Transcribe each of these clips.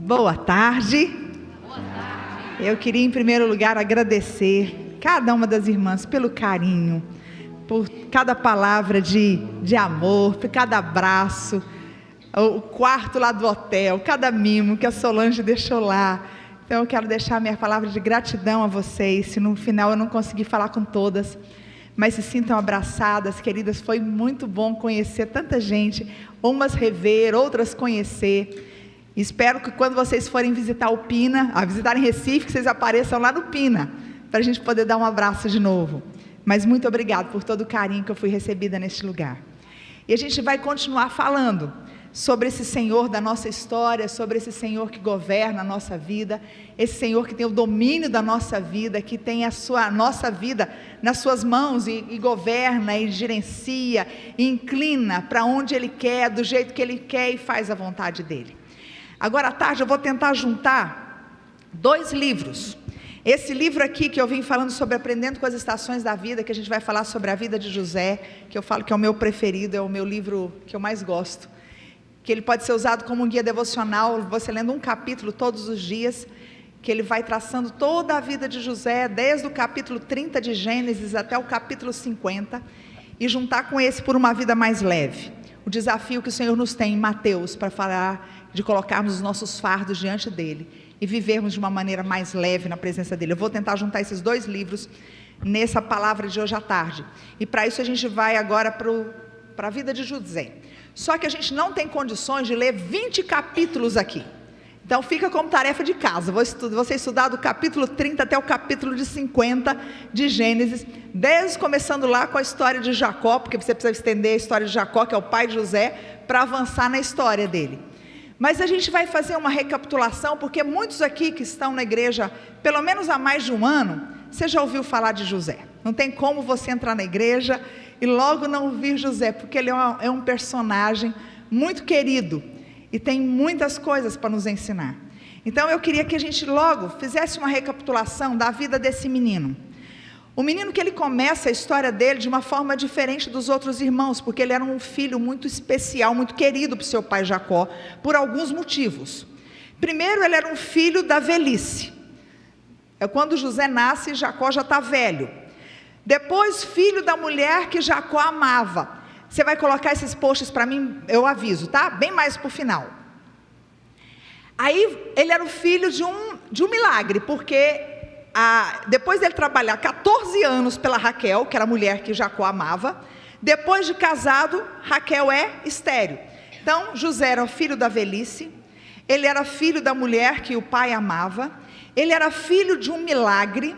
Boa tarde. Boa tarde. Eu queria, em primeiro lugar, agradecer cada uma das irmãs pelo carinho, por cada palavra de amor, por cada abraço, o quarto lá do hotel, cada mimo que a Solange deixou lá. Então eu quero deixar minha palavra de gratidão a vocês. Se no final eu não conseguir falar com todas, mas se sintam abraçadas, queridas. Foi muito bom conhecer tanta gente, umas rever, outras conhecer. Espero que quando vocês forem visitar o Pina, visitarem Recife, que vocês apareçam lá no Pina, para a gente poder dar um abraço de novo. Mas muito obrigado por todo o carinho que eu fui recebida neste lugar. E a gente vai continuar falando sobre esse Senhor da nossa história, sobre esse Senhor que governa a nossa vida, esse Senhor que tem o domínio da nossa vida, que tem a nossa vida nas suas mãos e governa e gerencia e inclina para onde Ele quer, do jeito que Ele quer e faz a vontade dEle. Agora à tarde eu vou tentar juntar 2 livros. Esse livro aqui que eu vim falando sobre Aprendendo com as Estações da Vida, que a gente vai falar sobre a vida de José, que eu falo que é o meu preferido, é o meu livro que eu mais gosto, que ele pode ser usado como um guia devocional, você lendo um capítulo todos os dias, que ele vai traçando toda a vida de José, desde o capítulo 30 de Gênesis até o capítulo 50, e juntar com esse por uma vida mais leve. O desafio que o Senhor nos tem em Mateus, para falar de colocarmos os nossos fardos diante dEle, e vivermos de uma maneira mais leve na presença dEle. Eu vou tentar juntar esses 2 livros, nessa palavra de hoje à tarde, e para isso a gente vai agora para a vida de José. Só que a gente não tem condições de ler 20 capítulos aqui. Então fica como tarefa de casa. Você estudar do capítulo 30 até o capítulo de 50 de Gênesis, desde começando lá com a história de Jacó, porque você precisa estender a história de Jacó, que é o pai de José, para avançar na história dele. Mas a gente vai fazer uma recapitulação, porque muitos aqui que estão na igreja, pelo menos há mais de um ano, você já ouviu falar de José. Não tem como você entrar na igreja e logo não ouvir José, porque ele é um personagem muito querido e tem muitas coisas para nos ensinar. Então eu queria que a gente logo fizesse uma recapitulação da vida desse menino. O menino que ele começa a história dele de uma forma diferente dos outros irmãos, porque ele era um filho muito especial, muito querido para o seu pai Jacó, por alguns motivos. Primeiro, ele era um filho da velhice. Quando José nasce, Jacó já está velho. Depois, filho da mulher que Jacó amava. Você vai colocar esses posts para mim, eu aviso, tá? Bem mais para o final. Aí, ele era o filho de um milagre, porque depois dele trabalhar 14 anos pela Raquel, que era a mulher que Jacó amava, depois de casado, Raquel é estéril. Então, José era filho da velhice, ele era filho da mulher que o pai amava, ele era filho de um milagre,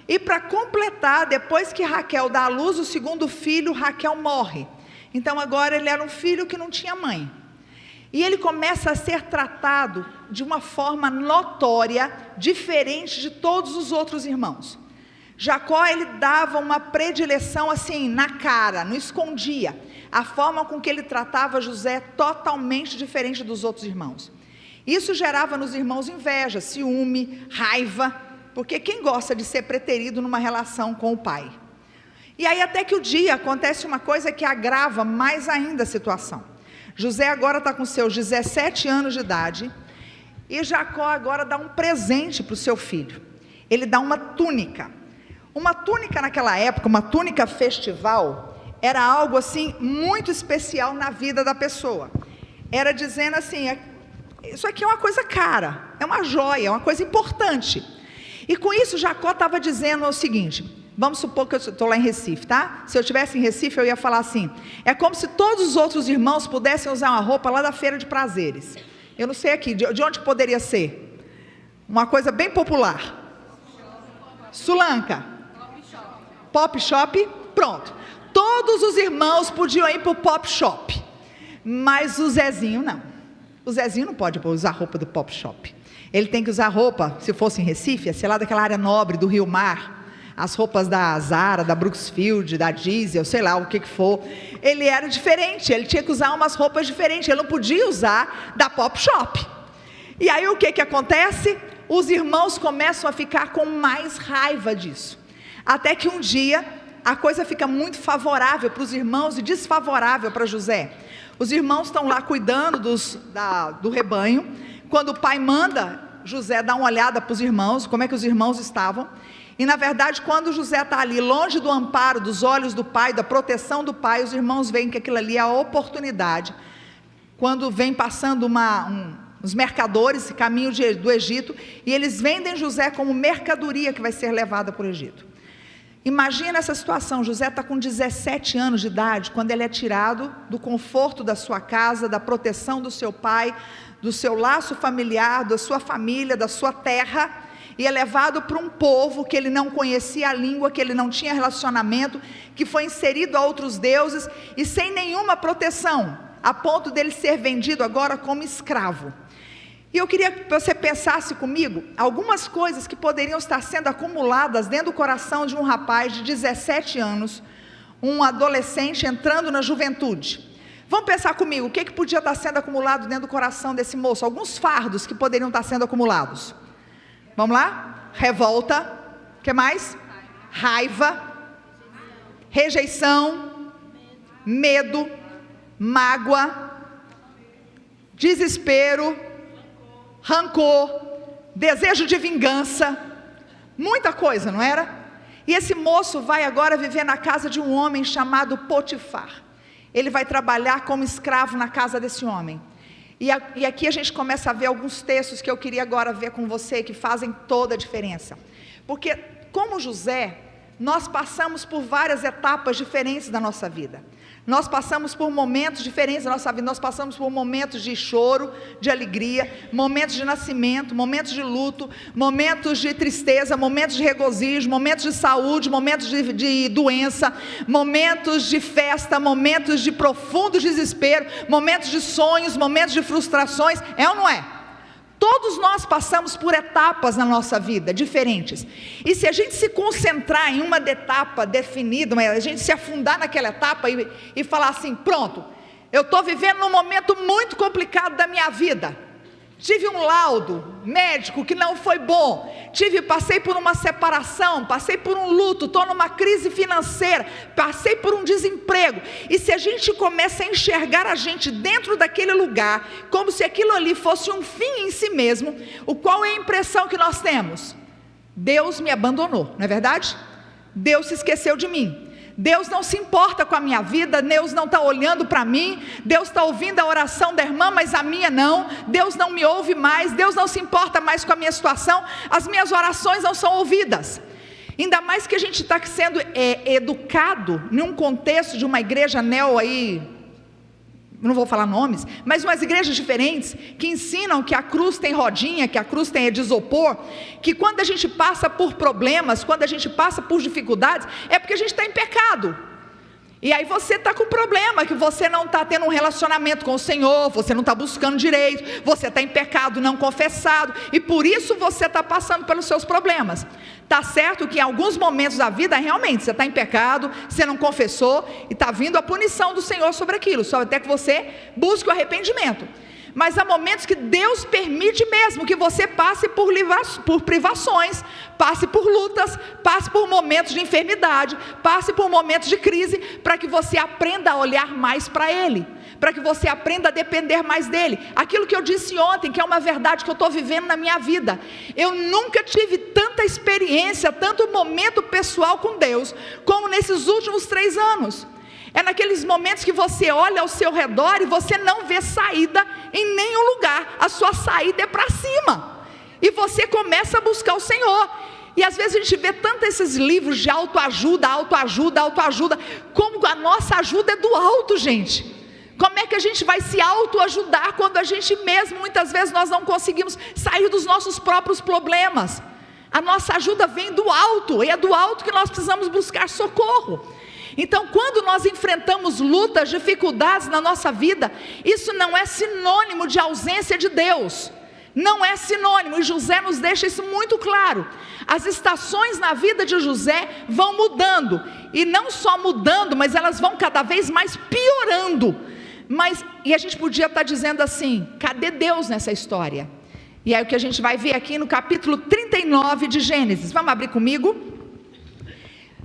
e para completar, depois que Raquel dá à luz o segundo filho, Raquel morre. Então agora ele era um filho que não tinha mãe. E ele começa a ser tratado de uma forma notória, diferente de todos os outros irmãos. Jacó, ele dava uma predileção assim, na cara, não escondia. A forma com que ele tratava José é totalmente diferente dos outros irmãos. Isso gerava nos irmãos inveja, ciúme, raiva, porque quem gosta de ser preterido numa relação com o pai? E aí até que o dia acontece uma coisa que agrava mais ainda a situação. José agora está com seus 17 anos de idade, e Jacó agora dá um presente para o seu filho. Ele dá uma túnica. Uma túnica naquela época, uma túnica festival, era algo assim muito especial na vida da pessoa. Era dizendo assim, isso aqui é uma coisa cara, é uma joia, é uma coisa importante. E com isso Jacó estava dizendo o seguinte: vamos supor que eu estou lá em Recife, tá? Se eu estivesse em Recife, eu ia falar assim: é como se todos os outros irmãos pudessem usar uma roupa lá da Feira de Prazeres. Eu não sei aqui, de onde poderia ser? Uma coisa bem popular. Sulanca. Pop Shop, pronto. Todos os irmãos podiam ir para o Pop Shop, mas o Zezinho não. O Zezinho não pode usar roupa do Pop Shop. Ele tem que usar roupa, se fosse em Recife, sei lá, daquela área nobre do Rio Mar, as roupas da Zara, da Brooksfield, da Diesel, sei lá o que for. Ele era diferente, ele tinha que usar umas roupas diferentes, ele não podia usar da Pop Shop. E aí o que acontece? Os irmãos começam a ficar com mais raiva disso, até que um dia a coisa fica muito favorável para os irmãos e desfavorável para José. Os irmãos estão lá cuidando do rebanho, quando o pai manda José dar uma olhada para os irmãos, como é que os irmãos estavam. E na verdade, quando José está ali, longe do amparo, dos olhos do pai, da proteção do pai, os irmãos veem que aquilo ali é a oportunidade. Quando vem passando os mercadores, esse caminho do Egito, e eles vendem José como mercadoria que vai ser levada para o Egito. Imagina essa situação, José está com 17 anos de idade, quando ele é tirado do conforto da sua casa, da proteção do seu pai, do seu laço familiar, da sua família, da sua terra, e é levado para um povo que ele não conhecia a língua, que ele não tinha relacionamento, que foi inserido a outros deuses, e sem nenhuma proteção, a ponto dele ser vendido agora como escravo. E eu queria que você pensasse comigo algumas coisas que poderiam estar sendo acumuladas dentro do coração de um rapaz de 17 anos, um adolescente entrando na juventude. Vamos pensar comigo, o que podia estar sendo acumulado dentro do coração desse moço? Alguns fardos que poderiam estar sendo acumulados. Vamos lá? Revolta, o que mais? Raiva, rejeição, medo, mágoa, desespero, rancor, desejo de vingança, muita coisa, não era? E esse moço vai agora viver na casa de um homem chamado Potifar. Ele vai trabalhar como escravo na casa desse homem. E aqui a gente começa a ver alguns textos que eu queria agora ver com você, que fazem toda a diferença. Porque, como José, nós passamos por várias etapas diferentes da nossa vida. Nós passamos por momentos diferentes da nossa vida. Nós passamos por momentos de choro, de alegria, momentos de nascimento, momentos de luto, momentos de tristeza, momentos de regozijo, momentos de saúde, momentos de doença, momentos de festa, momentos de profundo desespero, momentos de sonhos, momentos de frustrações. É ou não é? Todos nós passamos por etapas na nossa vida, diferentes. E se a gente se concentrar em uma etapa definida, a gente se afundar naquela etapa e falar assim, pronto, eu estou vivendo num momento muito complicado da minha vida. Tive um laudo médico que não foi bom, passei por uma separação, passei por um luto, estou numa crise financeira, passei por um desemprego. E se a gente começa a enxergar a gente dentro daquele lugar, como se aquilo ali fosse um fim em si mesmo, qual é a impressão que nós temos? Deus me abandonou, não é verdade? Deus se esqueceu de mim. Deus não se importa com a minha vida, Deus não está olhando para mim, Deus está ouvindo a oração da irmã, mas a minha não, Deus não me ouve mais, Deus não se importa mais com a minha situação, as minhas orações não são ouvidas. Ainda mais que a gente está sendo educado num contexto de uma igreja não vou falar nomes, mas umas igrejas diferentes, que ensinam que a cruz tem rodinha, que a cruz tem de isopor, que quando a gente passa por problemas, quando a gente passa por dificuldades, é porque a gente está em pecado. E aí você está com problema, que você não está tendo um relacionamento com o Senhor, você não está buscando direito, você está em pecado não confessado, e por isso você está passando pelos seus problemas. Está certo que em alguns momentos da vida, realmente, você está em pecado, você não confessou, e está vindo a punição do Senhor sobre aquilo, só até que você busque o arrependimento. Mas há momentos que Deus permite mesmo que você passe por privações, passe por lutas, passe por momentos de enfermidade, passe por momentos de crise, para que você aprenda a olhar mais para Ele, para que você aprenda a depender mais dEle. Aquilo que eu disse ontem, que é uma verdade que eu estou vivendo na minha vida, eu nunca tive tanta experiência, tanto momento pessoal com Deus, como nesses últimos 3 anos. É naqueles momentos que você olha ao seu redor e você não vê saída em nenhum lugar, a sua saída é para cima, e você começa a buscar o Senhor. E às vezes a gente vê tanto esses livros de autoajuda, como a nossa ajuda é do alto, gente. Como é que a gente vai se autoajudar quando a gente mesmo, muitas vezes nós não conseguimos sair dos nossos próprios problemas? A nossa ajuda vem do alto, e é do alto que nós precisamos buscar socorro. Então, quando nós enfrentamos lutas, dificuldades na nossa vida, isso não é sinônimo de ausência de Deus, não é sinônimo, e José nos deixa isso muito claro. As estações na vida de José vão mudando, e não só mudando, mas elas vão cada vez mais piorando. E a gente podia estar dizendo assim, cadê Deus nessa história? E aí o que a gente vai ver aqui no capítulo 39 de Gênesis, vamos abrir comigo?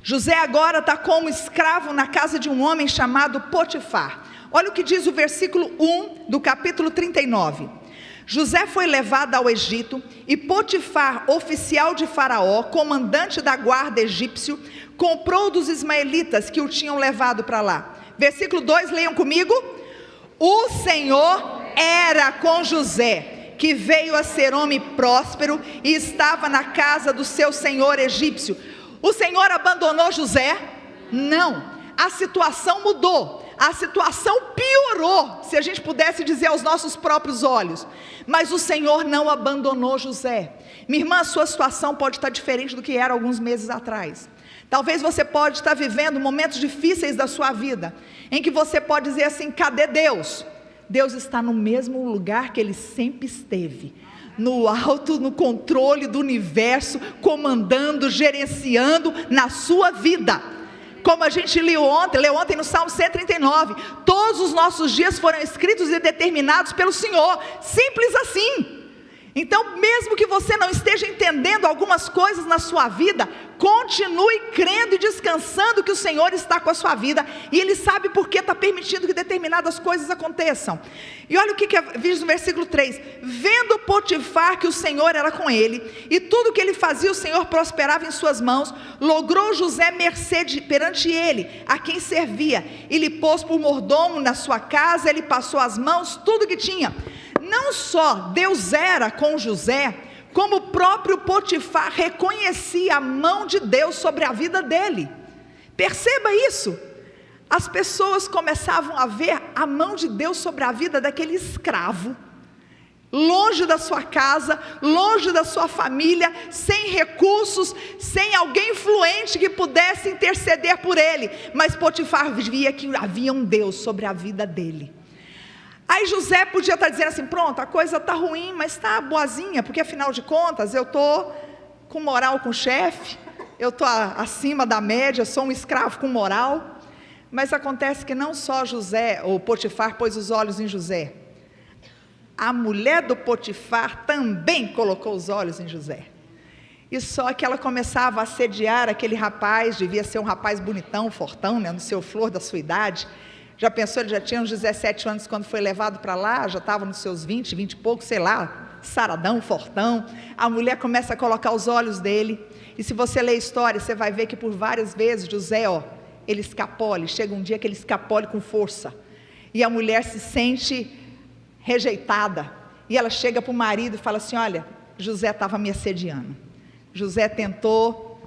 José agora está como escravo na casa de um homem chamado Potifar. Olha o que diz o versículo 1 do capítulo 39. José foi levado ao Egito e Potifar, oficial de Faraó, comandante da guarda egípcio, comprou dos ismaelitas que o tinham levado para lá. Versículo 2, leiam comigo. O Senhor era com José, que veio a ser homem próspero e estava na casa do seu senhor egípcio. O Senhor abandonou José? Não, a situação mudou. A situação piorou, se a gente pudesse dizer aos nossos próprios olhos. Mas o Senhor não abandonou José. Minha irmã, a sua situação pode estar diferente do que era alguns meses atrás. Talvez você pode estar vivendo momentos difíceis da sua vida, em que você pode dizer assim: cadê Deus? Deus está no mesmo lugar que Ele sempre esteve, no alto, no controle do universo, comandando, gerenciando na sua vida. Como a gente leu ontem no Salmo 139, todos os nossos dias foram escritos e determinados pelo Senhor, simples assim. Então, mesmo que você não esteja entendendo algumas coisas na sua vida, continue crendo e descansando que o Senhor está com a sua vida, e Ele sabe por que está permitindo que determinadas coisas aconteçam. E olha o que diz no versículo 3, vendo Potifar que o Senhor era com ele, e tudo que ele fazia o Senhor prosperava em suas mãos, logrou José mercê perante ele, a quem servia, e lhe pôs por mordomo na sua casa, ele passou as mãos, tudo que tinha. Não só Deus era com José, como o próprio Potifar reconhecia a mão de Deus sobre a vida dele. Perceba isso. As pessoas começavam a ver a mão de Deus sobre a vida daquele escravo, longe da sua casa, longe da sua família, sem recursos, sem alguém influente que pudesse interceder por ele. Mas Potifar via que havia um Deus sobre a vida dele. Aí José podia estar dizendo assim: pronto, a coisa está ruim, mas está boazinha, porque afinal de contas eu estou com moral com o chefe, eu estou acima da média, sou um escravo com moral. Mas acontece que não só José, ou Potifar, pôs os olhos em José, a mulher do Potifar também colocou os olhos em José. E só que ela começava a assediar aquele rapaz, devia ser um rapaz bonitão, fortão, né, no seu flor da sua idade. Já pensou, ele já tinha uns 17 anos quando foi levado para lá, já estava nos seus 20 e poucos, sei lá, saradão, fortão. A mulher começa a colocar os olhos dele, e se você ler a história, você vai ver que por várias vezes José, ele escapole, chega um dia que ele escapole com força, e a mulher se sente rejeitada, e ela chega para o marido e fala assim: olha, José estava me assediando, José tentou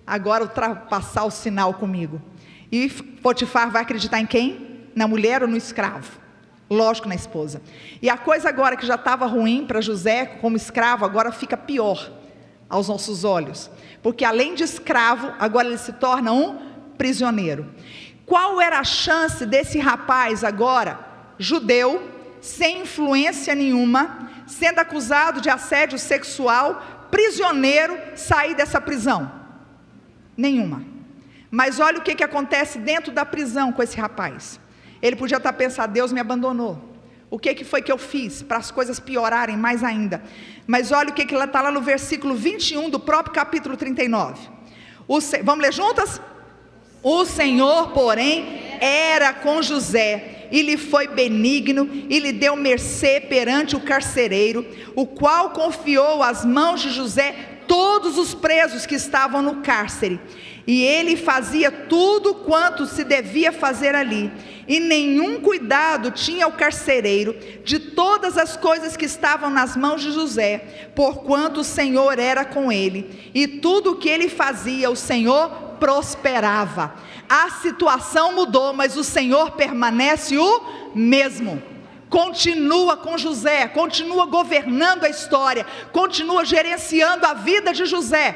agora ultrapassar o sinal comigo. E Potifar vai acreditar em quem? Na mulher ou no escravo? Lógico, na esposa. E a coisa agora que já estava ruim para José como escravo, agora fica pior aos nossos olhos, porque além de escravo, agora ele se torna um prisioneiro. Qual era a chance desse rapaz agora, judeu, sem influência nenhuma, sendo acusado de assédio sexual, prisioneiro, sair dessa prisão? Nenhuma. Mas olha o que acontece dentro da prisão com esse rapaz. Ele podia estar pensando: Deus me abandonou, o que foi que eu fiz para as coisas piorarem mais ainda? Mas olha o que está lá no versículo 21 do próprio capítulo 39. Vamos ler juntas? O Senhor, porém, era com José, e lhe foi benigno, e lhe deu mercê perante o carcereiro, o qual confiou às mãos de José todos os presos que estavam no cárcere, e ele fazia tudo quanto se devia fazer ali, e nenhum cuidado tinha o carcereiro de todas as coisas que estavam nas mãos de José, porquanto o Senhor era com ele, e tudo o que ele fazia, o Senhor prosperava. A situação mudou, mas o Senhor permanece o mesmo. Continua com José, continua governando a história, continua gerenciando a vida de José.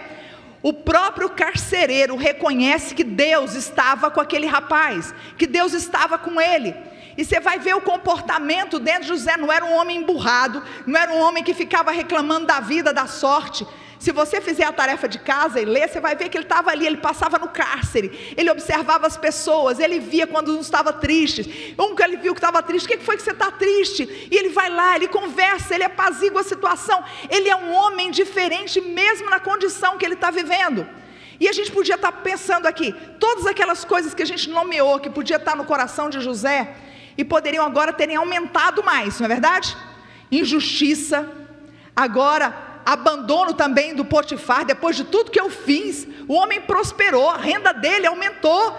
O próprio carcereiro reconhece que Deus estava com aquele rapaz, que Deus estava com ele. E você vai ver o comportamento dentro de José. Não era um homem emburrado, não era um homem que ficava reclamando da vida, da sorte. Se você fizer a tarefa de casa e ler, você vai ver que ele estava ali, ele passava no cárcere, ele observava as pessoas, ele via quando não estava triste. Um que ele viu que estava triste: o que foi que você está triste? E ele vai lá, ele conversa, ele apazigua a situação. Ele é um homem diferente mesmo na condição que ele está vivendo. E a gente podia estar pensando aqui, todas aquelas coisas que a gente nomeou, que podia estar no coração de José, e poderiam agora terem aumentado mais, não é verdade? injustiça, agora abandono também do Potifar. Depois de tudo que eu fiz, o homem prosperou, a renda dele aumentou.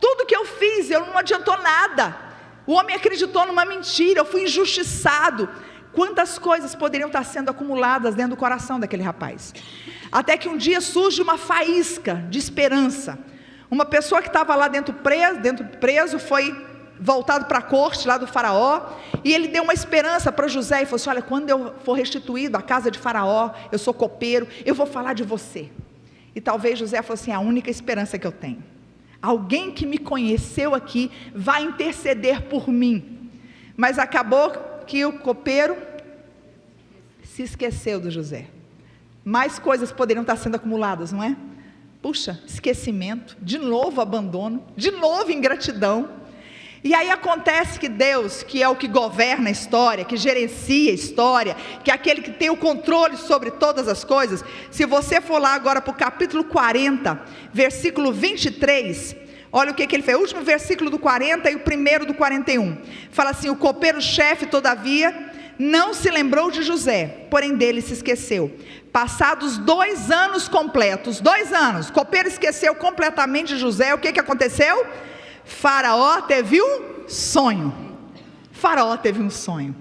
Tudo que eu fiz, não adiantou nada. O homem acreditou numa mentira, eu fui injustiçado. Quantas coisas poderiam estar sendo acumuladas dentro do coração daquele rapaz? Até que um dia surge uma faísca de esperança. Uma pessoa que estava lá dentro preso, foi voltado para a corte lá do faraó, e ele deu uma esperança para José, e falou assim: olha, quando eu for restituído à casa de faraó, eu sou copeiro, eu vou falar de você. E talvez José falou assim: a única esperança que eu tenho, alguém que me conheceu aqui, vai interceder por mim. Mas acabou que o copeiro se esqueceu do José. Mais coisas poderiam estar sendo acumuladas, não é? Puxa, esquecimento, de novo abandono, de novo ingratidão. E aí acontece que Deus, que é o que governa a história, que gerencia a história, que é aquele que tem o controle sobre todas as coisas. Se você for lá agora para o capítulo 40, versículo 23, olha o que ele fez, o último versículo do 40 e o primeiro do 41, fala assim: o copeiro-chefe, todavia, não se lembrou de José, porém dele se esqueceu. Passados 2 anos completos, 2 anos, o copeiro esqueceu completamente de José. O que aconteceu? Faraó teve um sonho. Faraó teve um sonho.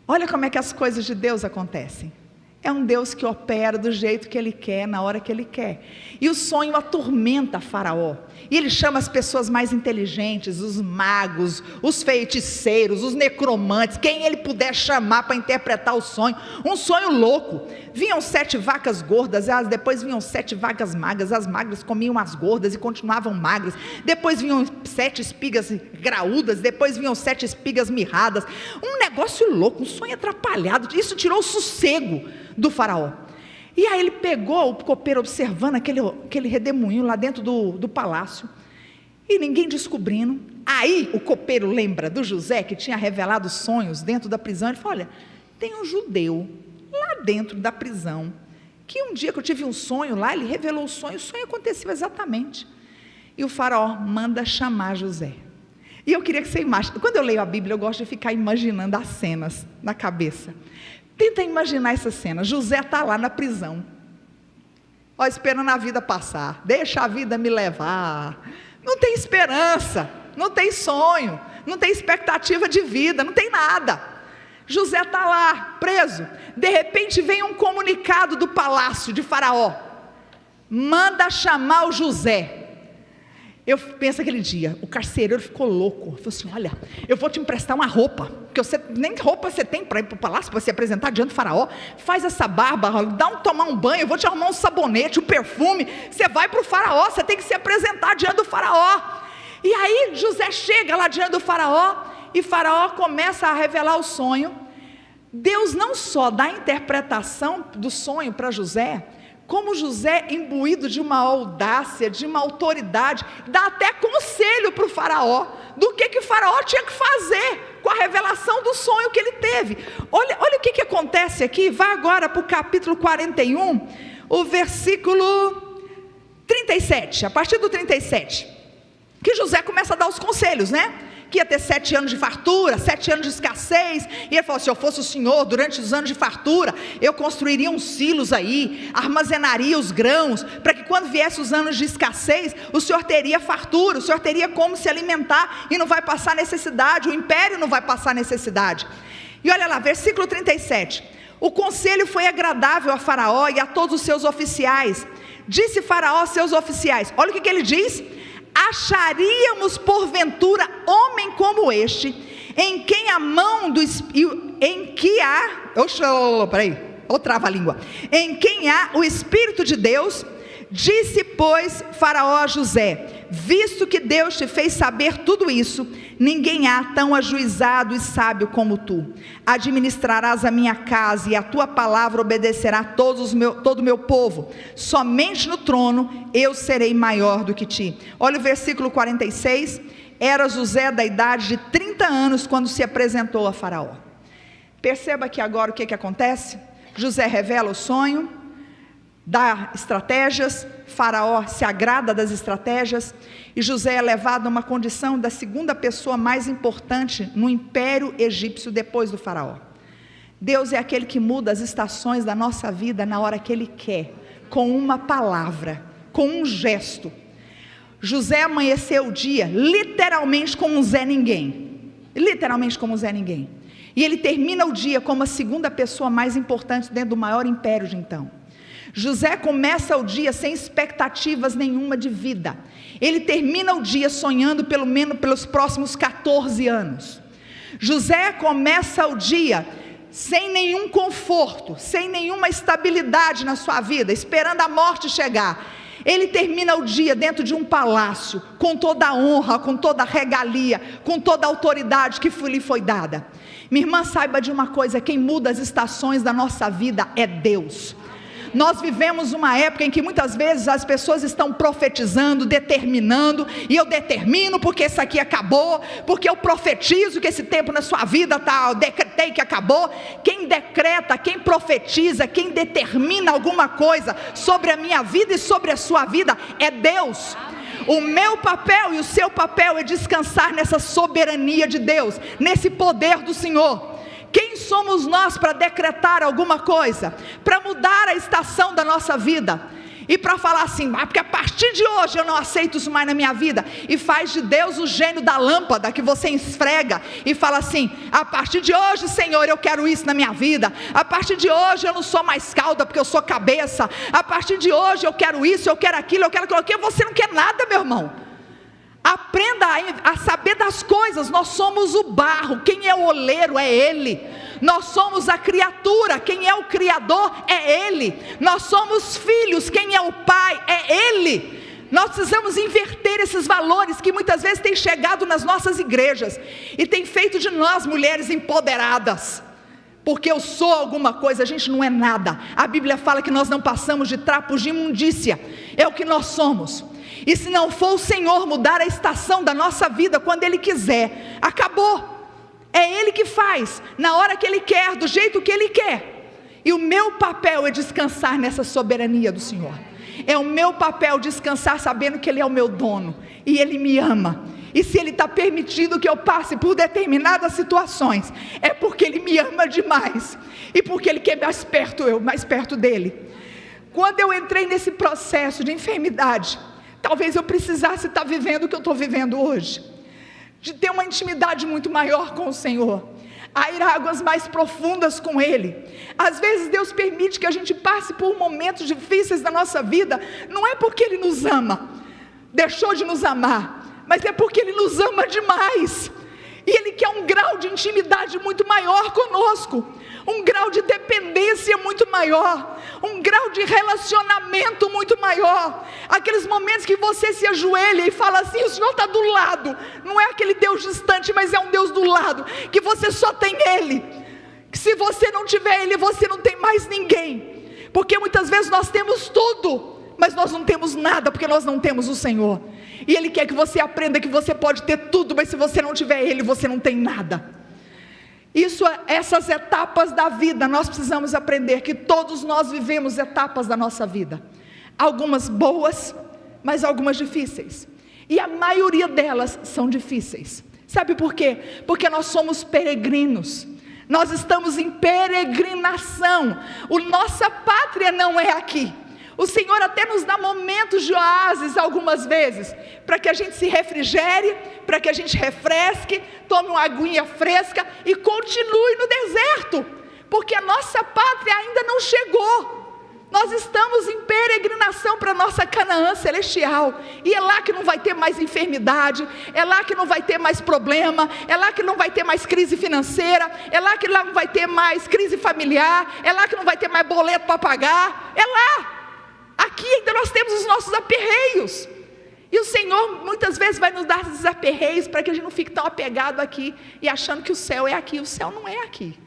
Olha como é que as coisas de Deus acontecem. É um Deus que opera do jeito que Ele quer, na hora que Ele quer. E o sonho atormenta Faraó. E ele chama as pessoas mais inteligentes, os magos, os feiticeiros, os necromantes, quem ele puder chamar para interpretar o sonho. Um sonho louco. Vinham 7 vacas gordas, depois vinham 7 vacas magras. As magras comiam as gordas e continuavam magras. Depois vinham 7 espigas graúdas, depois vinham 7 espigas mirradas. Um negócio louco, um sonho atrapalhado. Isso tirou o sossego do faraó. E aí ele pegou o copeiro observando aquele redemoinho lá dentro do palácio, e ninguém descobrindo. Aí o copeiro lembra do José, que tinha revelado sonhos dentro da prisão. Ele fala: olha, tem um judeu lá dentro da prisão, que um dia que eu tive um sonho lá, ele revelou o sonho aconteceu exatamente. E o faraó manda chamar José. E eu queria que você imagine, quando eu leio a Bíblia, eu gosto de ficar imaginando as cenas na cabeça. Tenta imaginar essa cena. José está lá na prisão, esperando a vida passar. Deixa a vida me levar. Não tem esperança, não tem sonho, não tem expectativa de vida, não tem nada. José está lá, preso. De repente vem um comunicado do palácio de Faraó: manda chamar o José. Eu penso aquele dia, o carcereiro ficou louco. Falou assim: olha, eu vou te emprestar uma roupa, porque nem roupa você tem para ir para o palácio, para se apresentar diante do faraó. Faz essa barba, tomar um banho, eu vou te arrumar um sabonete, um perfume. Você vai para o faraó, você tem que se apresentar diante do faraó. E aí José chega lá diante do faraó, e faraó começa a revelar o sonho. Deus não só dá a interpretação do sonho para José, como José, imbuído de uma audácia, de uma autoridade, dá até conselho para o faraó, do que o faraó tinha que fazer, com a revelação do sonho que ele teve. Olha o que acontece aqui. Vai agora para o capítulo 41, o versículo 37, a partir do 37, que José começa a dar os conselhos, né? Que ia ter 7 anos de fartura, 7 anos de escassez. E ele falou: se eu fosse o senhor, durante os anos de fartura, eu construiria uns silos aí, armazenaria os grãos, para que quando viesse os anos de escassez, o senhor teria fartura, o senhor teria como se alimentar, e não vai passar necessidade, o império não vai passar necessidade. E olha lá, versículo 37, o conselho foi agradável a Faraó e a todos os seus oficiais. Disse Faraó aos seus oficiais, olha o que ele diz: acharíamos porventura homem como este, em quem a mão do em que há, em quem há o Espírito de Deus? Disse, pois, Faraó a José: visto que Deus te fez saber tudo isso, ninguém há tão ajuizado e sábio como tu. Administrarás a minha casa, e a tua palavra obedecerá todo o meu povo. Somente no trono eu serei maior do que ti. Olha o versículo 46. Era José da idade de 30 anos quando se apresentou a Faraó. Perceba aqui agora o que acontece. José revela o sonho, dá estratégias. Faraó se agrada das estratégias, e José é levado a uma condição da segunda pessoa mais importante no império egípcio depois do faraó. Deus é aquele que muda as estações da nossa vida na hora que Ele quer, com uma palavra, com um gesto. José amanheceu o dia literalmente como um Zé Ninguém, literalmente como um Zé Ninguém, e ele termina o dia como a segunda pessoa mais importante dentro do maior império de então. José começa o dia sem expectativas nenhuma de vida, ele termina o dia sonhando pelo menos pelos próximos 14 anos. José começa o dia sem nenhum conforto, sem nenhuma estabilidade na sua vida, esperando a morte chegar. Ele termina o dia dentro de um palácio, com toda a honra, com toda a regalia, com toda a autoridade que lhe foi dada. Minha irmã, saiba de uma coisa: quem muda as estações da nossa vida é Deus. Nós vivemos uma época em que muitas vezes as pessoas estão profetizando, determinando, e eu determino porque isso aqui acabou, porque eu profetizo que esse tempo na sua vida eu decretei que acabou. Quem decreta, quem profetiza, quem determina alguma coisa sobre a minha vida e sobre a sua vida é Deus. O meu papel e o seu papel é descansar nessa soberania de Deus, nesse poder do Senhor. Quem somos nós para decretar alguma coisa, para mudar a estação da nossa vida, e para falar assim, porque a partir de hoje eu não aceito isso mais na minha vida, e faz de Deus o gênio da lâmpada que você esfrega, e fala assim, a partir de hoje, Senhor, eu quero isso na minha vida, a partir de hoje eu não sou mais cauda porque eu sou cabeça, a partir de hoje eu quero isso, eu quero aquilo, eu quero aquilo. Você não quer nada, meu irmão. Aprenda a saber das coisas. Nós somos o barro, quem é o oleiro é Ele. Nós somos a criatura, quem é o Criador é Ele. Nós somos filhos, quem é o Pai é Ele. Nós precisamos inverter esses valores que muitas vezes têm chegado nas nossas igrejas e tem feito de nós mulheres empoderadas. Porque eu sou alguma coisa, a gente não é nada. A Bíblia fala que nós não passamos de trapos de imundícia, é o que nós somos. E se não for o Senhor mudar a estação da nossa vida quando Ele quiser, acabou. É Ele que faz, na hora que Ele quer, do jeito que Ele quer. E o meu papel é descansar nessa soberania do Senhor. É o meu papel descansar sabendo que Ele é o meu dono e Ele me ama. E se Ele está permitindo que eu passe por determinadas situações, é porque Ele me ama demais e porque Ele quer mais perto dEle. Quando eu entrei nesse processo de enfermidade, talvez eu precisasse estar vivendo o que eu estou vivendo hoje, de ter uma intimidade muito maior com o Senhor, a ir a águas mais profundas com Ele. Às vezes Deus permite que a gente passe por momentos difíceis da nossa vida, não é porque Ele nos ama, deixou de nos amar, mas é porque Ele nos ama demais, e Ele quer um grau de intimidade muito maior conosco, um grau de dependência muito maior, um grau de relacionamento muito maior, aqueles momentos que você se ajoelha e fala assim, o Senhor está do lado, não é aquele Deus distante, mas é um Deus do lado, que você só tem Ele, que se você não tiver Ele, você não tem mais ninguém, porque muitas vezes nós temos tudo, mas nós não temos nada, porque nós não temos o Senhor, e Ele quer que você aprenda que você pode ter tudo, mas se você não tiver Ele, você não tem nada. Essas etapas da vida, nós precisamos aprender que todos nós vivemos etapas da nossa vida, algumas boas, mas algumas difíceis, e a maioria delas são difíceis. Sabe por quê? Porque nós somos peregrinos, nós estamos em peregrinação, nossa pátria não é aqui. O Senhor até nos dá momentos de oásis algumas vezes, para que a gente se refrigere, para que a gente refresque, tome uma aguinha fresca e continue no deserto, porque a nossa pátria ainda não chegou. Nós estamos em peregrinação para a nossa Canaã celestial, e é lá que não vai ter mais enfermidade, é lá que não vai ter mais problema, é lá que não vai ter mais crise financeira, é lá que não vai ter mais crise familiar, é lá que não vai ter mais boleto para pagar, é lá. Aqui ainda nós temos os nossos aperreios, e o Senhor muitas vezes vai nos dar esses aperreios, para que a gente não fique tão apegado aqui, e achando que o céu é aqui. O céu não é aqui.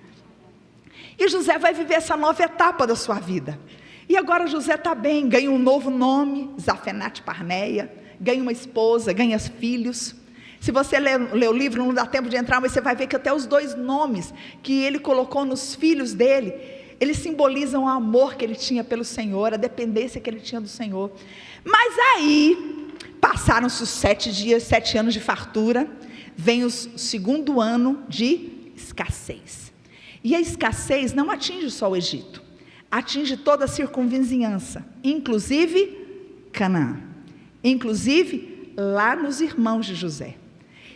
E José vai viver essa nova etapa da sua vida, e agora José está bem, ganha um novo nome, Zafenate-Parneia, ganha uma esposa, ganha filhos. Se você ler o livro, não dá tempo de entrar, mas você vai ver que até os 2 nomes que ele colocou nos filhos dele, eles simbolizam o amor que ele tinha pelo Senhor, a dependência que ele tinha do Senhor. Mas aí, passaram-se os 7 anos de fartura, vem o 2º ano de escassez. E a escassez não atinge só o Egito, atinge toda a circunvizinhança, inclusive Canaã, inclusive lá nos irmãos de José.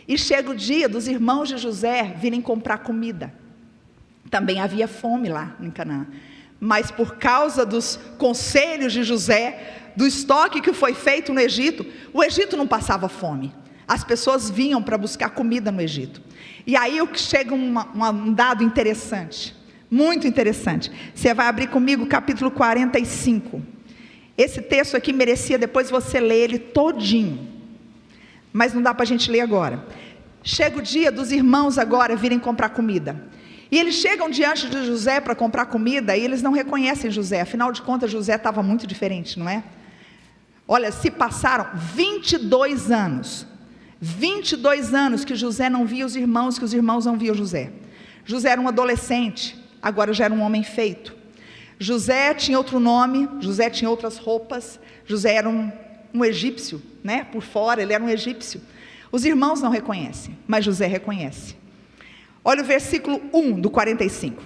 E chega o dia dos irmãos de José virem comprar comida. Também havia fome lá em Canaã, mas por causa dos conselhos de José, do estoque que foi feito no Egito, o Egito não passava fome. As pessoas vinham para buscar comida no Egito. E aí chega um dado interessante, muito interessante. Você vai abrir comigo o capítulo 45. Esse texto aqui merecia depois você ler ele todinho, mas não dá para a gente ler agora. Chega o dia dos irmãos agora virem comprar comida. E eles chegam diante de José para comprar comida e eles não reconhecem José. Afinal de contas, José estava muito diferente, não é? Olha, se passaram 22 anos. 22 anos que José não via os irmãos, que os irmãos não viam José. José era um adolescente, agora já era um homem feito. José tinha outro nome, José tinha outras roupas, José era um egípcio, né? Por fora ele era um egípcio. Os irmãos não reconhecem, mas José reconhece. Olha o versículo 1 do 45.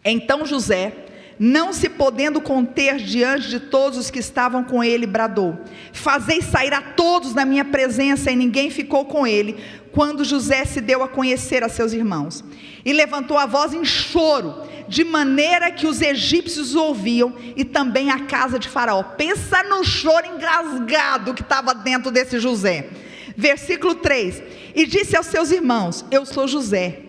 Então José, não se podendo conter diante de todos os que estavam com ele, bradou: fazei sair a todos da minha presença. E ninguém ficou com ele, quando José se deu a conhecer a seus irmãos. E levantou a voz em choro, de maneira que os egípcios o ouviam, e também a casa de Faraó. Pensa no choro engasgado que estava dentro desse José. Versículo 3, e disse aos seus irmãos: eu sou José,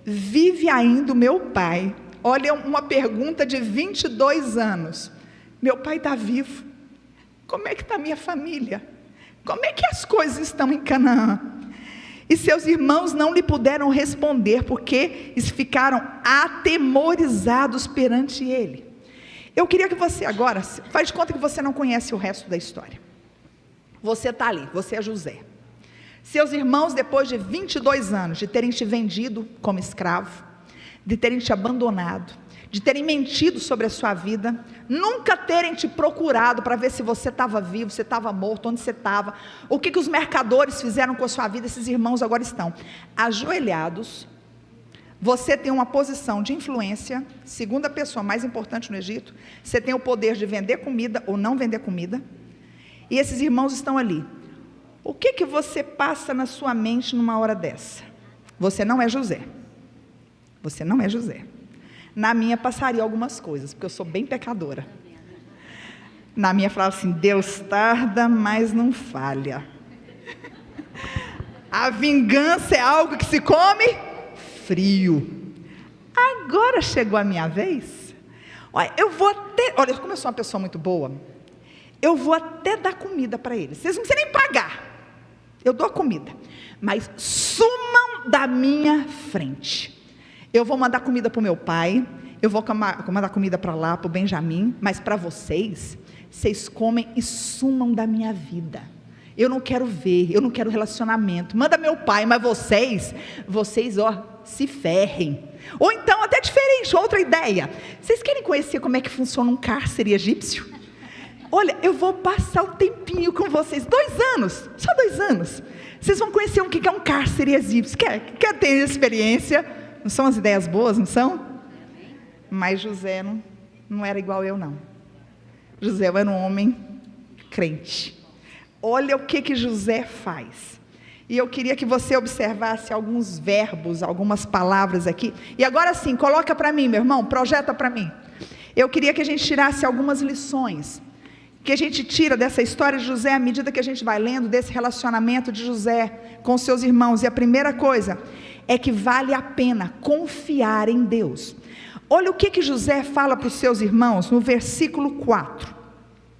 vive ainda o meu pai? Olha, uma pergunta de 22 anos, meu pai está vivo, como é que está minha família? Como é que as coisas estão em Canaã? E seus irmãos não lhe puderam responder, porque eles ficaram atemorizados perante ele. Eu queria que você agora, faz de conta que você não conhece o resto da história. Você está ali, você é José. Seus irmãos, depois de 22 anos de terem te vendido como escravo, de terem te abandonado, de terem mentido sobre a sua vida, nunca terem te procurado para ver se você estava vivo, se estava morto, onde você estava, o que os mercadores fizeram com a sua vida. Esses irmãos agora estão ajoelhados. Você tem uma posição de influência, segunda pessoa mais importante no Egito. Você tem o poder de vender comida ou não vender comida, e esses irmãos estão ali. O que você passa na sua mente numa hora dessa? Você não é José. Você não é José. Na minha passaria algumas coisas, porque eu sou bem pecadora. Na minha falava assim: Deus tarda, mas não falha. A vingança é algo que se come frio. Agora chegou a minha vez. Olha, olha, como eu sou uma pessoa muito boa, eu vou até dar comida para eles. Vocês não precisam nem pagar. Eu dou a comida, mas sumam da minha frente. Eu vou mandar comida para o meu pai, eu vou mandar comida para lá, para o Benjamim, mas para vocês comem e sumam da minha vida. Eu não quero ver, eu não quero relacionamento. Manda meu pai, mas vocês ó, se ferrem. Ou então, até diferente, outra ideia. Vocês querem conhecer como é que funciona um cárcere egípcio? Olha, eu vou passar um tempinho com vocês, 2 anos, só 2 anos. Vocês vão conhecer o que é um cárcere egípcio. Quer ter experiência? Não são as ideias boas, não são? Mas José não era igual eu, não. José era um homem crente. Olha o que José faz. E eu queria que você observasse alguns verbos, algumas palavras aqui. E agora sim, coloca para mim, meu irmão, projeta para mim. Eu queria que a gente tirasse algumas lições que a gente tira dessa história de José, à medida que a gente vai lendo desse relacionamento de José com seus irmãos. E a primeira coisa é que vale a pena confiar em Deus. Olha o que José fala para os seus irmãos no versículo 4.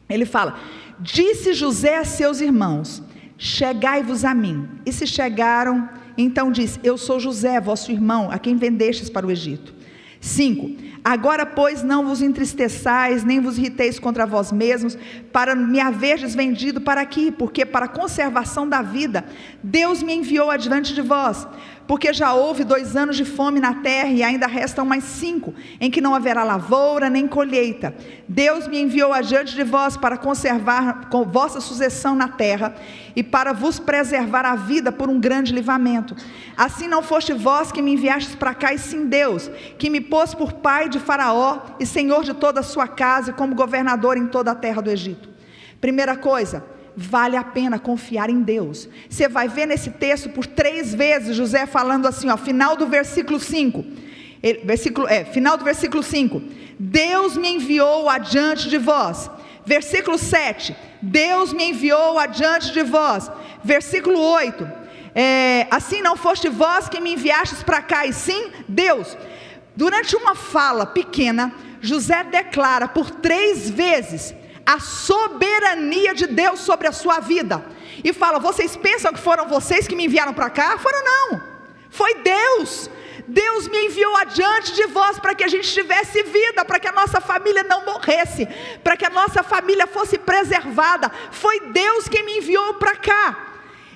Ele fala: disse José a seus irmãos: chegai-vos a mim. E se chegaram, então disse: eu sou José, vosso irmão, a quem vendestes para o Egito. 5. Agora, pois, não vos entristeçais, nem vos irriteis contra vós mesmos, para me haverdes vendido para aqui, porque para a conservação da vida, Deus me enviou adiante de vós. porque já houve 2 anos de fome na terra, e ainda restam mais 5, em que não haverá lavoura nem colheita. Deus me enviou adiante de vós para conservar com vossa sucessão na terra, e para vos preservar a vida por um grande livramento. Assim não foste vós que me enviastes para cá, e sim Deus, que me pôs por pai de Faraó, e senhor de toda a sua casa, e como governador em toda a terra do Egito. Primeira coisa, vale a pena confiar em Deus. Você vai ver nesse texto por 3 vezes José falando assim, final do versículo 5, final do versículo 5, Deus me enviou adiante de vós. Versículo 7, Deus me enviou adiante de vós. Versículo 8, assim não foste vós que me enviastes para cá, e sim Deus. Durante uma fala pequena, José declara por 3 vezes a soberania de Deus sobre a sua vida, e fala: vocês pensam que foram vocês que me enviaram para cá? Foram não, foi Deus. Deus me enviou adiante de vós para que a gente tivesse vida, para que a nossa família não morresse, para que a nossa família fosse preservada. Foi Deus quem me enviou para cá.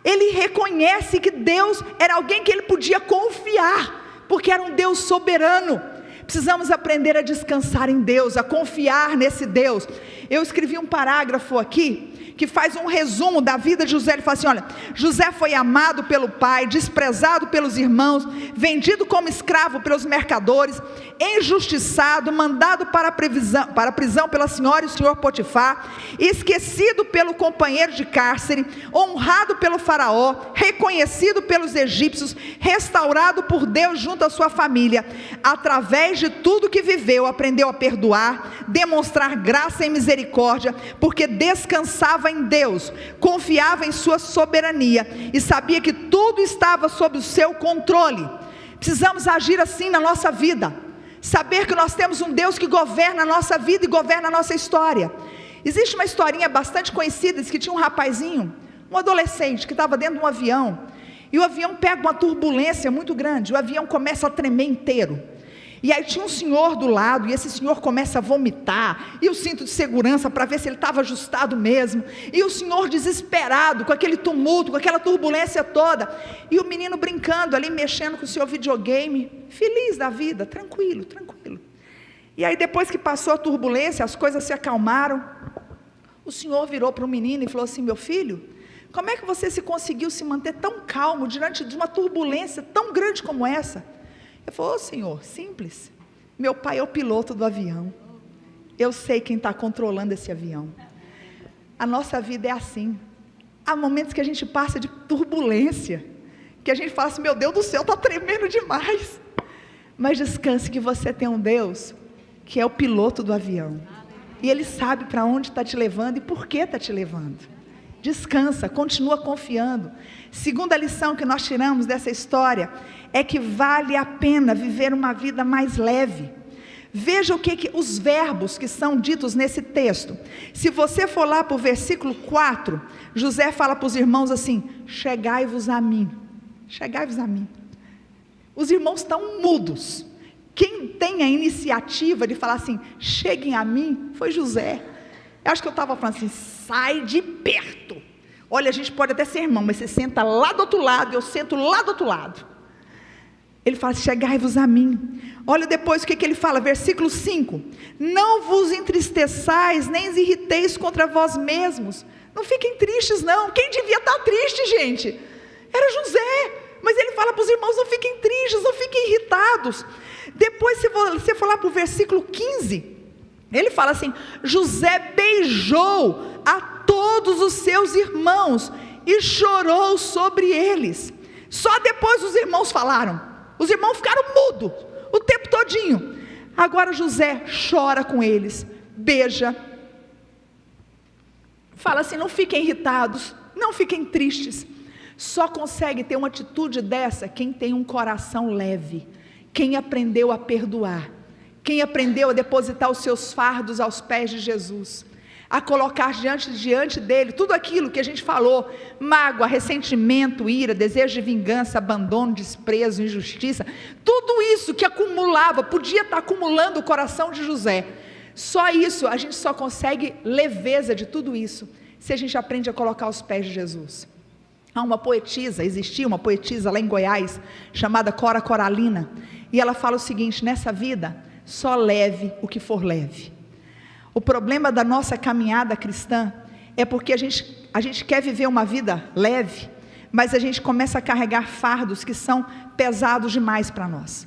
Ele reconhece que Deus era alguém que ele podia confiar, porque era um Deus soberano. Precisamos aprender a descansar em Deus, a confiar nesse Deus. Eu escrevi um parágrafo aqui que faz um resumo da vida de José. Ele fala assim: olha, José foi amado pelo pai, desprezado pelos irmãos, vendido como escravo pelos mercadores, injustiçado, mandado para a prisão pela senhora e o senhor Potifar, esquecido pelo companheiro de cárcere, honrado pelo faraó, reconhecido pelos egípcios, restaurado por Deus junto à sua família. Através de tudo que viveu, aprendeu a perdoar, demonstrar graça e misericórdia, porque descansava em Deus, confiava em sua soberania e sabia que tudo estava sob o seu controle. Precisamos agir assim na nossa vida, saber que nós temos um Deus que governa a nossa vida e governa a nossa história. Existe uma historinha bastante conhecida, que tinha um rapazinho, um adolescente, que estava dentro de um avião, e o avião pega uma turbulência muito grande, o avião começa a tremer inteiro. E aí tinha um senhor do lado, e esse senhor começa a vomitar, e o cinto de segurança para ver se ele estava ajustado mesmo, e o senhor desesperado, com aquele tumulto, com aquela turbulência toda, e o menino brincando ali, mexendo com o seu videogame, feliz da vida, tranquilo, tranquilo. E aí depois que passou a turbulência, as coisas se acalmaram, o senhor virou para o menino e falou assim: meu filho, como é que você conseguiu se manter tão calmo diante de uma turbulência tão grande como essa? Ele falou: Senhor, simples, meu pai é o piloto do avião, eu sei quem está controlando esse avião. A nossa vida é assim, há momentos que a gente passa de turbulência, que a gente fala assim: meu Deus do céu, está tremendo demais, mas descanse que você tem um Deus que é o piloto do avião, e Ele sabe para onde está te levando e por que está te levando. Descansa, continua confiando. Segunda lição que nós tiramos dessa história é que vale a pena viver uma vida mais leve. Veja os verbos que são ditos nesse texto. Se você for lá para o versículo 4, José fala para os irmãos assim: chegai-vos a mim, chegai-vos a mim. Os irmãos estão mudos. Quem tem a iniciativa de falar assim, cheguem a mim, foi José. Eu acho que eu estava falando assim: sai de perto. Olha, a gente pode até ser irmão, mas você senta lá do outro lado, eu sento lá do outro lado. Ele fala: chegai-vos a mim. Olha depois o que ele fala, versículo 5: não vos entristeçais, nem irriteis contra vós mesmos. Não fiquem tristes não. Quem devia estar triste, gente? Era José. Mas ele fala para os irmãos: não fiquem tristes, não fiquem irritados. Depois, se você for lá para o versículo 15, ele fala assim: José beijou a todos os seus irmãos e chorou sobre eles. Só depois os irmãos falaram. Os irmãos ficaram mudos o tempo todinho. Agora José chora com eles, beija, fala assim: não fiquem irritados, não fiquem tristes. Só consegue ter uma atitude dessa quem tem um coração leve, quem aprendeu a perdoar, quem aprendeu a depositar os seus fardos aos pés de Jesus, a colocar diante dele tudo aquilo que a gente falou: mágoa, ressentimento, ira, desejo de vingança, abandono, desprezo, injustiça, tudo isso que acumulava, podia estar acumulando o coração de José. Só isso, a gente só consegue leveza de tudo isso se a gente aprende a colocar aos pés de Jesus. Existia uma poetisa lá em Goiás, chamada Cora Coralina, e ela fala o seguinte: nessa vida, só leve o que for leve. O problema da nossa caminhada cristã é porque a gente quer viver uma vida leve, mas a gente começa a carregar fardos que são pesados demais para nós.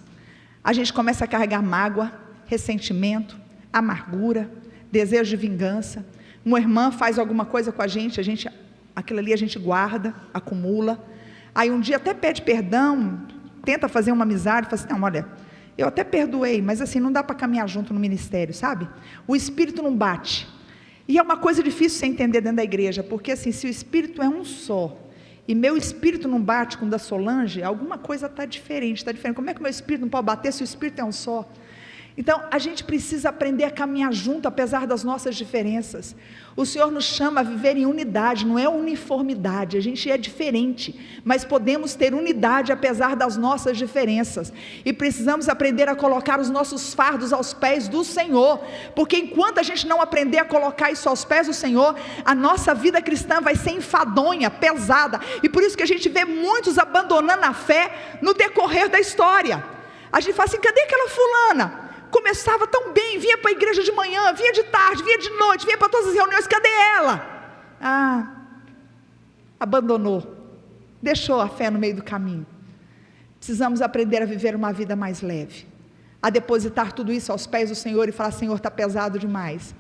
A gente começa a carregar mágoa, ressentimento, amargura, desejo de vingança. Uma irmã faz alguma coisa com a gente, aquilo ali a gente guarda, acumula. Aí um dia até pede perdão, tenta fazer uma amizade, fala assim: não, olha, eu até perdoei, mas assim, não dá para caminhar junto no ministério, sabe? O espírito não bate. E é uma coisa difícil você entender dentro da igreja, porque assim, se o espírito é um só, e meu espírito não bate com o da Solange, alguma coisa está diferente. Como é que meu espírito não pode bater se o espírito é um só? Então, a gente precisa aprender a caminhar junto, apesar das nossas diferenças. O Senhor nos chama a viver em unidade, não é uniformidade. A gente é diferente, mas podemos ter unidade apesar das nossas diferenças. E precisamos aprender a colocar os nossos fardos aos pés do Senhor, porque enquanto a gente não aprender a colocar isso aos pés do Senhor, a nossa vida cristã vai ser enfadonha, pesada. E por isso que a gente vê muitos abandonando a fé no decorrer da história. A gente fala assim: cadê aquela fulana? Começava tão bem, vinha para a igreja de manhã, vinha de tarde, vinha de noite, vinha para todas as reuniões, cadê ela? Abandonou, deixou a fé no meio do caminho. Precisamos aprender a viver uma vida mais leve, a depositar tudo isso aos pés do Senhor e falar: Senhor, está pesado demais.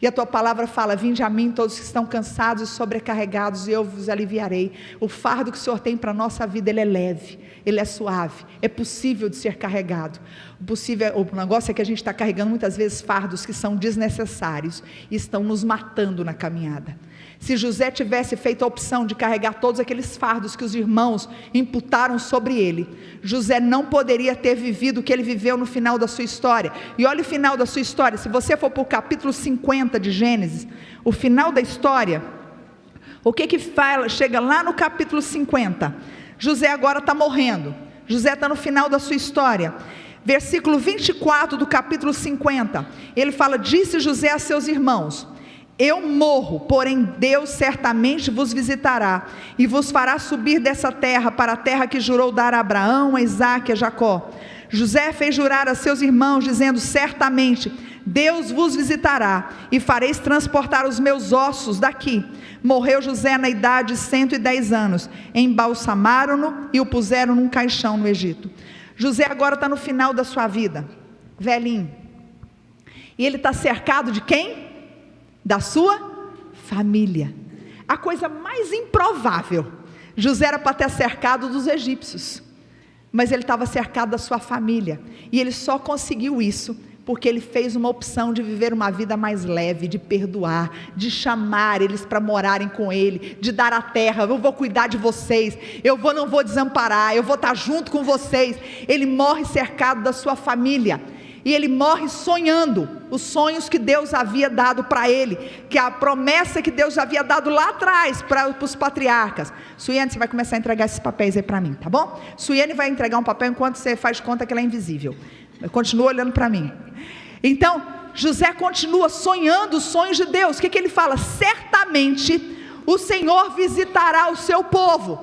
E a tua palavra fala: vinde a mim todos que estão cansados e sobrecarregados, e eu vos aliviarei. O fardo que o Senhor tem para a nossa vida, ele é leve, ele é suave, é possível de ser carregado. O negócio é que a gente está carregando muitas vezes fardos que são desnecessários e estão nos matando na caminhada. Se José tivesse feito a opção de carregar todos aqueles fardos que os irmãos imputaram sobre ele, José não poderia ter vivido o que ele viveu no final da sua história. E olha o final da sua história, se você for para o capítulo 50 de Gênesis, o final da história, o que fala? Chega lá no capítulo 50, José agora está morrendo, José está no final da sua história. Versículo 24 do capítulo 50, ele fala: disse José a seus irmãos: eu morro, porém Deus certamente vos visitará, e vos fará subir dessa terra, para a terra que jurou dar a Abraão, a Isaque e a Jacó. José fez jurar a seus irmãos, dizendo: certamente Deus vos visitará, e fareis transportar os meus ossos daqui. Morreu José na idade de 110 anos, embalsamaram-no e o puseram num caixão no Egito. José agora está no final da sua vida, velhinho, e ele está cercado de quem? Da sua família. A coisa mais improvável, José era para ter cercado dos egípcios, mas ele estava cercado da sua família, e ele só conseguiu isso porque ele fez uma opção de viver uma vida mais leve, de perdoar, de chamar eles para morarem com ele, de dar a terra: eu vou cuidar de vocês, não vou desamparar, eu vou estar junto com vocês. Ele morre cercado da sua família, e ele morre sonhando os sonhos que Deus havia dado para ele, que a promessa que Deus havia dado lá atrás para os patriarcas. Suiane, você vai começar a entregar esses papéis aí para mim, tá bom? Suiane vai entregar um papel enquanto você faz conta que ela é invisível. Continua olhando para mim. Então, José continua sonhando os sonhos de Deus. O que ele fala? Certamente o Senhor visitará o seu povo.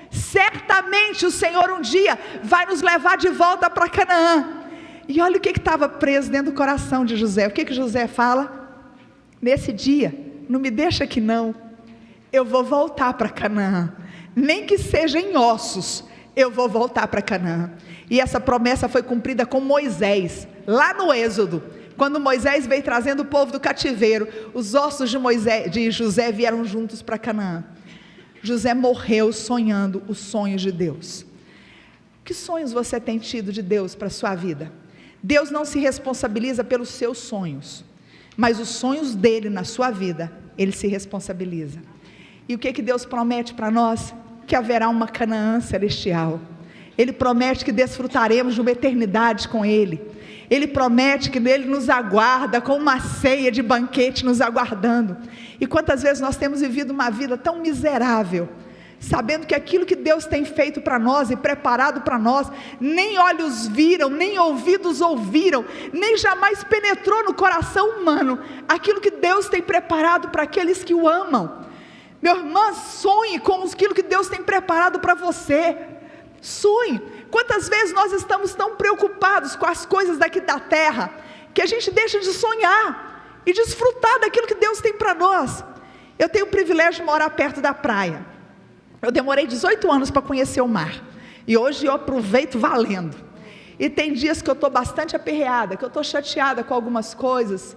Certamente o Senhor um dia vai nos levar de volta para Canaã. E olha o que estava preso dentro do coração de José. O que José fala? Nesse dia, não me deixa aqui não, eu vou voltar para Canaã, nem que seja em ossos, eu vou voltar para Canaã. E essa promessa foi cumprida com Moisés, lá no Êxodo, quando Moisés veio trazendo o povo do cativeiro, os ossos de José vieram juntos para Canaã. José morreu sonhando os sonhos de Deus. Que sonhos você tem tido de Deus para a sua vida? Deus não se responsabiliza pelos seus sonhos, mas os sonhos dele na sua vida, ele se responsabiliza. E o que Deus promete para nós? Que haverá uma Canaã celestial. Ele promete que desfrutaremos de uma eternidade com ele. Ele promete que ele nos aguarda com uma ceia de banquete nos aguardando. E quantas vezes nós temos vivido uma vida tão miserável, sabendo que aquilo que Deus tem feito para nós e preparado para nós, nem olhos viram, nem ouvidos ouviram, nem jamais penetrou no coração humano, aquilo que Deus tem preparado para aqueles que o amam. Meu irmão, sonhe com aquilo que Deus tem preparado para você. Sonhe. Quantas vezes nós estamos tão preocupados com as coisas daqui da terra, que a gente deixa de sonhar e desfrutar daquilo que Deus tem para nós. Eu tenho o privilégio de morar perto da praia. Eu demorei 18 anos para conhecer o mar, e hoje eu aproveito valendo. E tem dias que eu estou bastante aperreada, que eu estou chateada com algumas coisas,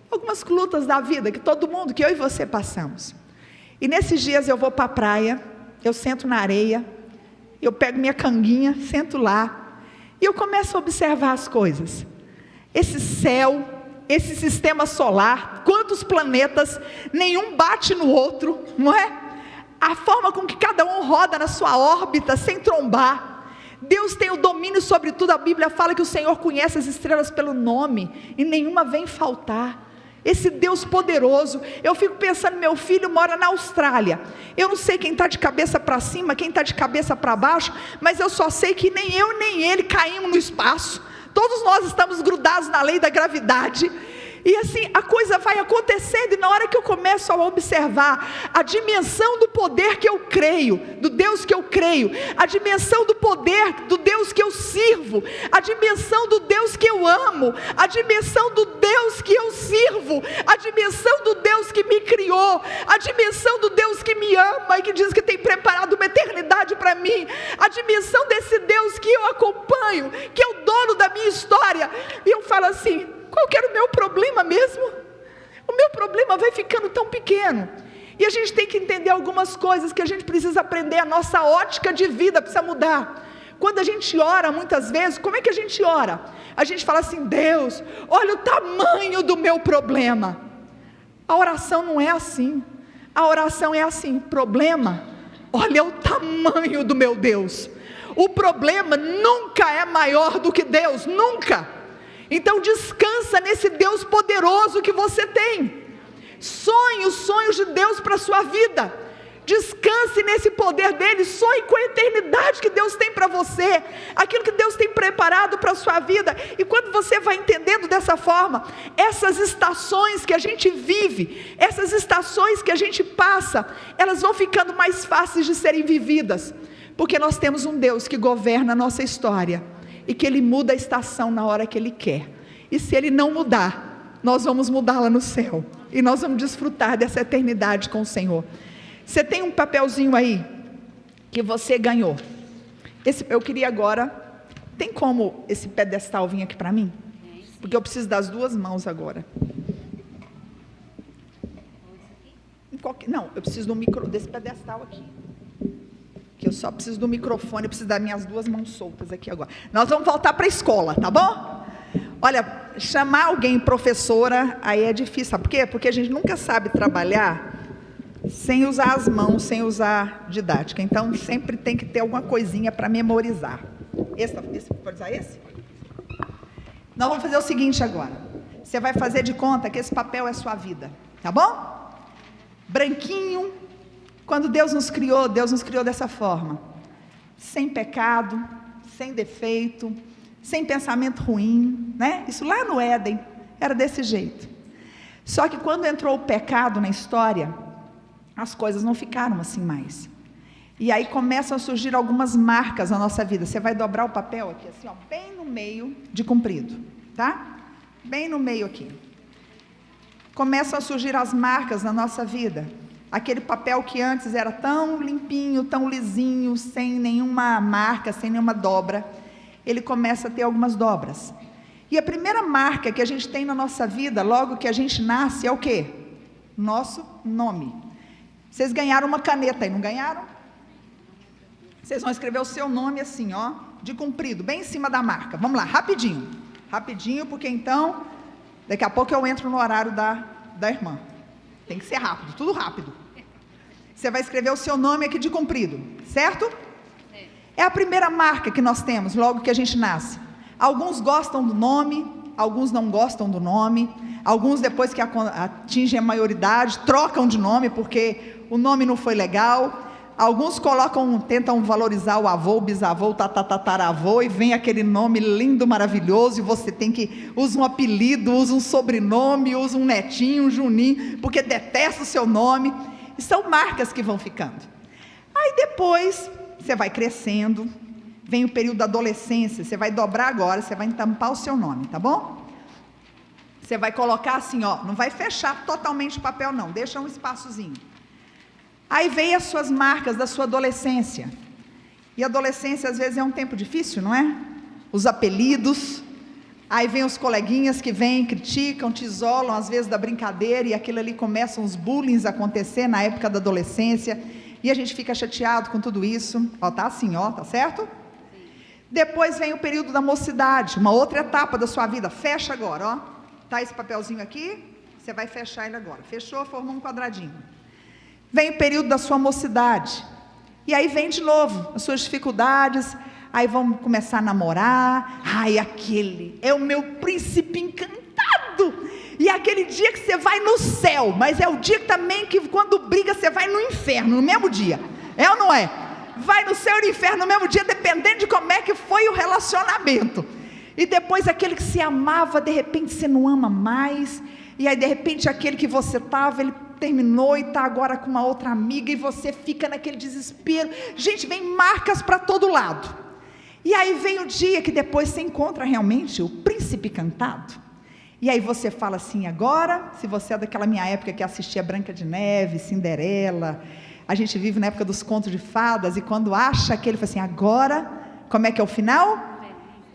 algumas lutas da vida, que todo mundo, que eu e você passamos. E nesses dias eu vou para a praia, eu sento na areia, eu pego minha canguinha, sento lá, e eu começo a observar as coisas. Esse céu, esse sistema solar, quantos planetas, nenhum bate no outro, não é? A forma com que cada um roda na sua órbita, sem trombar. Deus tem o domínio sobre tudo. A Bíblia fala que o Senhor conhece as estrelas pelo nome, e nenhuma vem faltar. Esse Deus poderoso. Eu fico pensando, meu filho mora na Austrália, eu não sei quem está de cabeça para cima, quem está de cabeça para baixo, mas eu só sei que nem eu nem ele caímos no espaço. Todos nós estamos grudados na lei da gravidade. E assim, a coisa vai acontecendo, e na hora que eu começo a observar a dimensão do poder que eu creio, do Deus que eu creio, a dimensão do poder do Deus que eu sirvo, a dimensão do Deus que eu amo, a dimensão do Deus que eu sirvo, a dimensão do Deus que me criou, a dimensão do Deus que me ama e que diz que tem preparado uma eternidade para mim, a dimensão desse Deus que eu acompanho, que é o dono da minha história, e eu falo assim: qual que era o meu problema mesmo? O meu problema vai ficando tão pequeno. E a gente tem que entender algumas coisas que a gente precisa aprender. A nossa ótica de vida precisa mudar. Quando a gente ora, muitas vezes, como é que a gente ora? A gente fala assim: Deus, olha o tamanho do meu problema. A oração não é assim. A oração é assim: problema, olha o tamanho do meu Deus. O problema nunca é maior do que Deus, nunca. Então descansa nesse Deus poderoso que você tem. Sonhe os sonhos de Deus para a sua vida. Descanse nesse poder dele. Sonhe com a eternidade que Deus tem para você, aquilo que Deus tem preparado para a sua vida. E quando você vai entendendo dessa forma, essas estações que a gente vive, essas estações que a gente passa, elas vão ficando mais fáceis de serem vividas, porque nós temos um Deus que governa a nossa história, e que Ele muda a estação na hora que Ele quer. E se Ele não mudar, nós vamos mudá-la no céu, e nós vamos desfrutar dessa eternidade com o Senhor. Você tem um papelzinho aí, que você ganhou. Eu queria agora, tem como esse pedestal vir aqui para mim? Porque eu preciso das duas mãos agora. Não, eu preciso desse pedestal aqui. Que eu só preciso do microfone, eu preciso das minhas duas mãos soltas aqui agora. Nós vamos voltar para a escola, tá bom? Olha, chamar alguém professora, aí é difícil, sabe por quê? Porque a gente nunca sabe trabalhar sem usar as mãos, sem usar didática. Então, sempre tem que ter alguma coisinha para memorizar. Pode usar esse? Nós vamos fazer o seguinte agora. Você vai fazer de conta que esse papel é sua vida, tá bom? Branquinho. Quando Deus nos criou dessa forma, sem pecado, sem defeito, sem pensamento ruim, né? Isso lá no Éden era desse jeito. Só que quando entrou o pecado na história, as coisas não ficaram assim mais. E aí começam a surgir algumas marcas na nossa vida. Você vai dobrar o papel aqui, assim, ó, bem no meio de comprido, tá? Bem no meio aqui. Começam a surgir as marcas na nossa vida. Aquele papel que antes era tão limpinho, tão lisinho, sem nenhuma marca, sem nenhuma dobra, ele começa a ter algumas dobras. E a primeira marca que a gente tem na nossa vida, logo que a gente nasce, é o quê? Nosso nome. Vocês ganharam uma caneta aí, não ganharam? Vocês vão escrever o seu nome assim, ó, de comprido, bem em cima da marca. Vamos lá, rapidinho. Rapidinho, porque então, daqui a pouco eu entro no horário da irmã. Tem que ser rápido, tudo rápido. Você vai escrever o seu nome aqui de comprido, certo? É a primeira marca que nós temos logo que a gente nasce. Alguns gostam do nome, alguns não gostam do nome, alguns depois que atingem a maioridade, trocam de nome porque o nome não foi legal. Alguns tentam valorizar o avô, o bisavô, o tataravô, e vem aquele nome lindo, maravilhoso, e você usa um apelido, usa um sobrenome, usa um netinho, um juninho, porque detesta o seu nome. E são marcas que vão ficando. Aí depois, você vai crescendo, vem o período da adolescência, você vai dobrar agora, você vai entampar o seu nome, tá bom? Você vai colocar assim, ó, não vai fechar totalmente o papel não, deixa um espaçozinho. Aí vem as suas marcas da sua adolescência. E a adolescência às vezes é um tempo difícil, não é? Os apelidos, aí vem os coleguinhas que vêm, criticam, te isolam às vezes da brincadeira, e aquilo ali começam os bullying a acontecer na época da adolescência, e a gente fica chateado com tudo isso. Ó, tá assim, ó, tá certo? Depois vem o período da mocidade, uma outra etapa da sua vida. Fecha agora, ó. Tá esse papelzinho aqui, você vai fechar ele agora. Fechou, formou um quadradinho. Vem o período da sua mocidade. E aí vem de novo as suas dificuldades. Aí vão começar a namorar. Ai, aquele é o meu príncipe encantado. E é aquele dia que você vai no céu. Mas é o dia também que quando briga você vai no inferno, no mesmo dia. É ou não é? Vai no céu e no inferno no mesmo dia, dependendo de como é que foi o relacionamento. E depois aquele que se amava, de repente você não ama mais. E aí de repente aquele que você estava, ele terminou e está agora com uma outra amiga, e você fica naquele desespero. Gente, vem marcas para todo lado. E aí vem o dia que depois você encontra realmente o príncipe encantado. E aí você fala assim, agora, se você é daquela minha época que assistia Branca de Neve, Cinderela, a gente vive na época dos contos de fadas, e quando acha aquele, fala assim, agora, como é que é o final?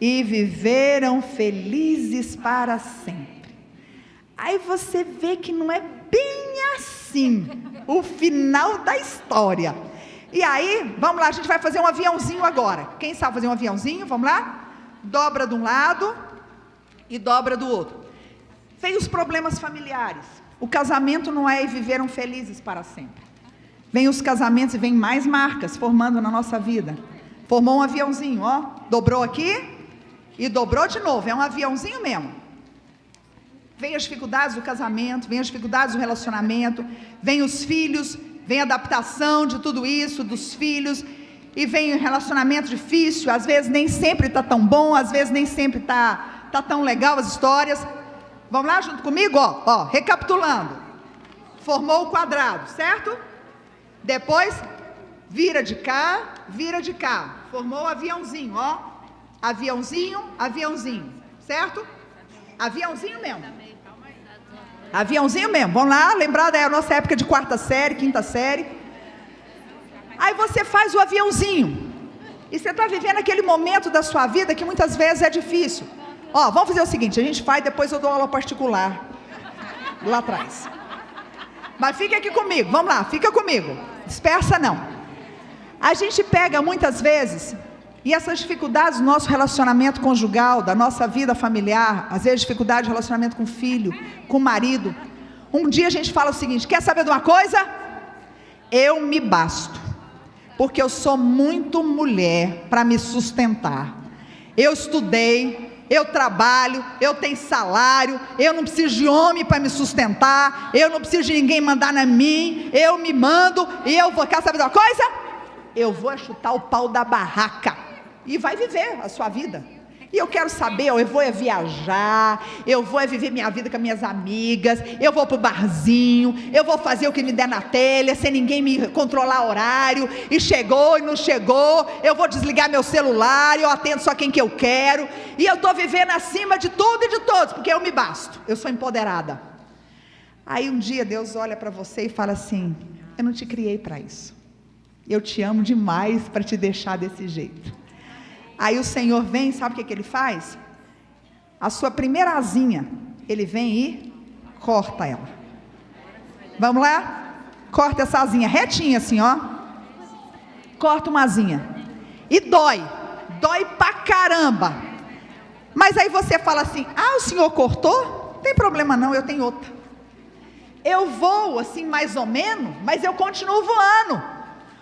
E viveram felizes para sempre. Aí você vê que não é bem assim o final da história. E aí, vamos lá, a gente vai fazer um aviãozinho agora. Quem sabe fazer um aviãozinho? Vamos lá? Dobra de um lado e dobra do outro. Vem os problemas familiares. O casamento não é e viveram felizes para sempre. Vem os casamentos e vem mais marcas formando na nossa vida. Formou um aviãozinho, ó. Dobrou aqui e dobrou de novo. É um aviãozinho mesmo. Vem as dificuldades do casamento, vem as dificuldades do relacionamento, vem os filhos, vem a adaptação de tudo isso, dos filhos, e vem o relacionamento difícil, às vezes nem sempre está tão bom, às vezes nem sempre está tão legal as histórias. Vamos lá junto comigo? Ó, recapitulando. Formou o quadrado, certo? Depois, vira de cá, formou o aviãozinho, ó. Aviãozinho, aviãozinho, certo? Aviãozinho mesmo. Aviãozinho mesmo. Vamos lá, lembrar da nossa época de quarta série, quinta série. Aí você faz o aviãozinho. E você está vivendo aquele momento da sua vida que muitas vezes é difícil. Ó, vamos fazer o seguinte, a gente faz, depois eu dou aula particular. Lá atrás. Mas fica aqui comigo, vamos lá, fica comigo. Dispersa não. A gente pega muitas vezes... E essas dificuldades do nosso relacionamento conjugal, da nossa vida familiar, às vezes dificuldade de relacionamento com o filho, com o marido. Um dia a gente fala o seguinte, quer saber de uma coisa? Eu me basto, porque eu sou muito mulher para me sustentar. Eu estudei, eu trabalho, eu tenho salário, eu não preciso de homem para me sustentar, eu não preciso de ninguém mandar em mim, eu me mando e eu vou, quer saber de uma coisa? Eu vou chutar o pau da barraca. E vai viver a sua vida. E eu quero saber, eu vou viajar, eu vou viver minha vida com as minhas amigas, eu vou pro barzinho, eu vou fazer o que me der na telha, sem ninguém me controlar horário, e chegou e não chegou, eu vou desligar meu celular, eu atendo só quem que eu quero, e eu estou vivendo acima de tudo e de todos, porque eu me basto, eu sou empoderada. Aí um dia Deus olha para você e fala assim, eu não te criei para isso, eu te amo demais para te deixar desse jeito. Aí o Senhor vem, sabe o que ele faz? A sua primeira asinha, ele vem e corta ela. Vamos lá? Corta essa asinha, retinha assim, ó. Corta uma asinha. E dói pra caramba. Mas aí você fala assim, o Senhor cortou? Não tem problema não, eu tenho outra. Eu voo assim mais ou menos, mas eu continuo voando.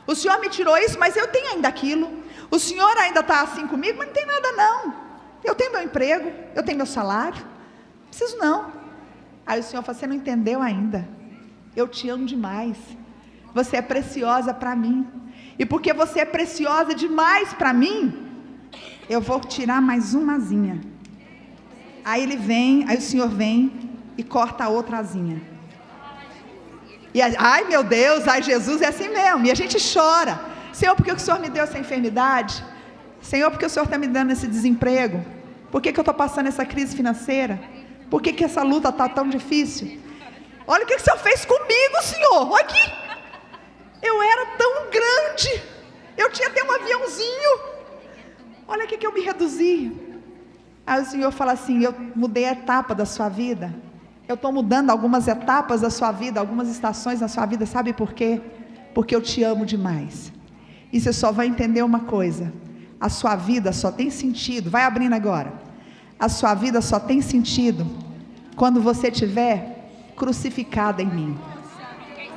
O Senhor me tirou isso, mas eu tenho ainda aquilo. O Senhor ainda está assim comigo, mas não tem nada não. Eu tenho meu emprego, eu tenho meu salário, não preciso não. Aí o Senhor fala, você não entendeu ainda. Eu te amo demais. Você é preciosa para mim. E porque você é preciosa demais para mim, eu vou tirar mais uma asinha. Aí ele vem, aí o Senhor vem e corta a outra asinha. E ai meu Deus, ai Jesus, é assim mesmo. E a gente chora. Senhor, por que o Senhor me deu essa enfermidade? Senhor, por que o Senhor está me dando esse desemprego? Por que eu estou passando essa crise financeira? Por que essa luta está tão difícil? Olha o que o Senhor fez comigo, Senhor. Olha aqui. Eu era tão grande. Eu tinha até um aviãozinho. Olha o que eu me reduzi. Aí o Senhor fala assim: eu mudei a etapa da sua vida. Eu estou mudando algumas etapas da sua vida, algumas estações da sua vida. Sabe por quê? Porque eu te amo demais. E você só vai entender uma coisa: a sua vida só tem sentido. Vai abrindo agora. A sua vida só tem sentido quando você estiver crucificada em mim.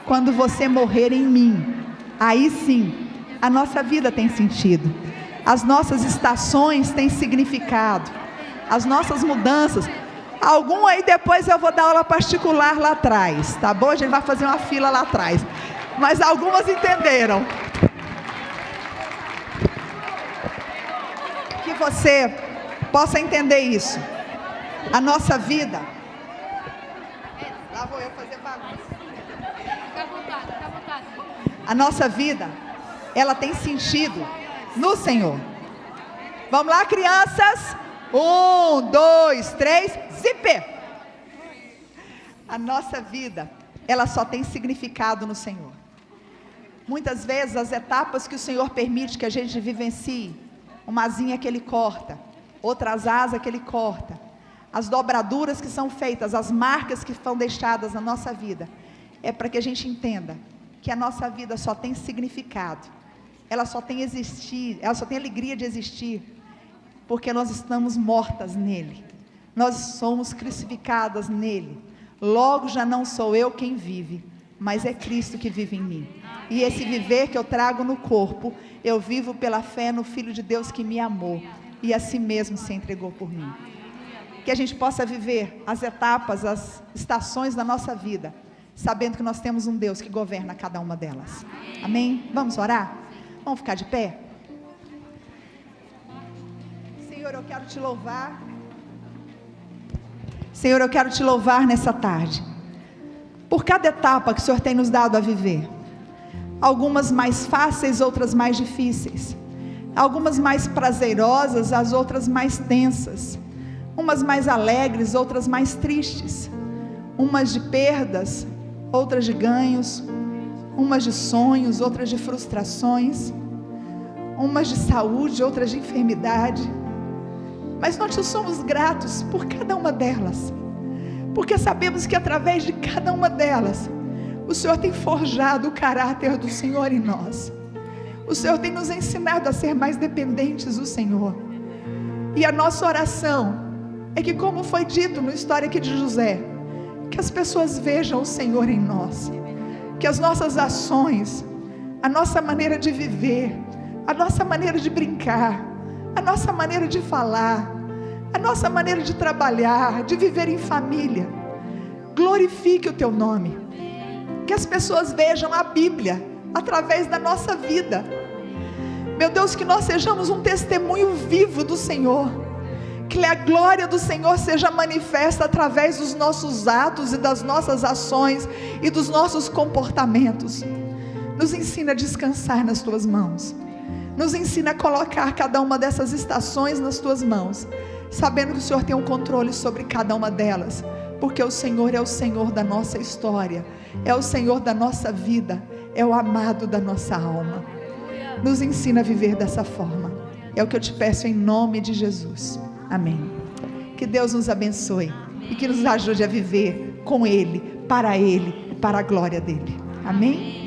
Quando você morrer em mim, aí sim a nossa vida tem sentido. As nossas estações têm significado. As nossas mudanças. Algum aí depois eu vou dar aula particular lá atrás, tá bom? A gente vai fazer uma fila lá atrás. Mas algumas entenderam. Que você possa entender isso. A nossa vida. Lá vou eu fazer bagunça. Fica à vontade. A nossa vida, ela tem sentido no Senhor. Vamos lá, crianças? 1, 2, 3, zip! A nossa vida, ela só tem significado no Senhor. Muitas vezes as etapas que o Senhor permite que a gente vivencie, uma asinha que Ele corta, outras asas que Ele corta, as dobraduras que são feitas, as marcas que são deixadas na nossa vida, é para que a gente entenda que a nossa vida só tem significado, ela só tem existir, ela só tem alegria de existir, porque nós estamos mortas nele, nós somos crucificadas nele. Logo já não sou eu quem vive, mas é Cristo que vive em mim. E esse viver que eu trago no corpo, eu vivo pela fé no Filho de Deus que me amou e a si mesmo se entregou por mim. Que a gente possa viver as etapas, as estações da nossa vida, sabendo que nós temos um Deus que governa cada uma delas. Amém? Vamos orar? Vamos ficar de pé? Senhor, eu quero te louvar. Senhor, eu quero te louvar nessa tarde, por cada etapa que o Senhor tem nos dado a viver. Algumas mais fáceis, outras mais difíceis. Algumas mais prazerosas, as outras mais tensas. Umas mais alegres, outras mais tristes. Umas de perdas, outras de ganhos. Umas de sonhos, outras de frustrações. Umas de saúde, outras de enfermidade. Mas nós te somos gratos por cada uma delas, porque sabemos que através de cada uma delas, o Senhor tem forjado o caráter do Senhor em nós. O Senhor tem nos ensinado a ser mais dependentes do Senhor. E a nossa oração é que, como foi dito na história aqui de José, que as pessoas vejam o Senhor em nós, que as nossas ações, a nossa maneira de viver, a nossa maneira de brincar, a nossa maneira de falar, a nossa maneira de trabalhar, de viver em família, glorifique o teu nome. Que as pessoas vejam a Bíblia através da nossa vida. Meu Deus, que nós sejamos um testemunho vivo do Senhor, que a glória do Senhor seja manifesta através dos nossos atos e das nossas ações e dos nossos comportamentos. Nos ensina a descansar nas tuas mãos. Nos ensina a colocar cada uma dessas estações nas tuas mãos, sabendo que o Senhor tem um controle sobre cada uma delas, porque o Senhor é o Senhor da nossa história, é o Senhor da nossa vida, é o amado da nossa alma. Nos ensina a viver dessa forma. É o que eu te peço em nome de Jesus. Amém. Que Deus nos abençoe e que nos ajude a viver com Ele, para a glória dEle. Amém?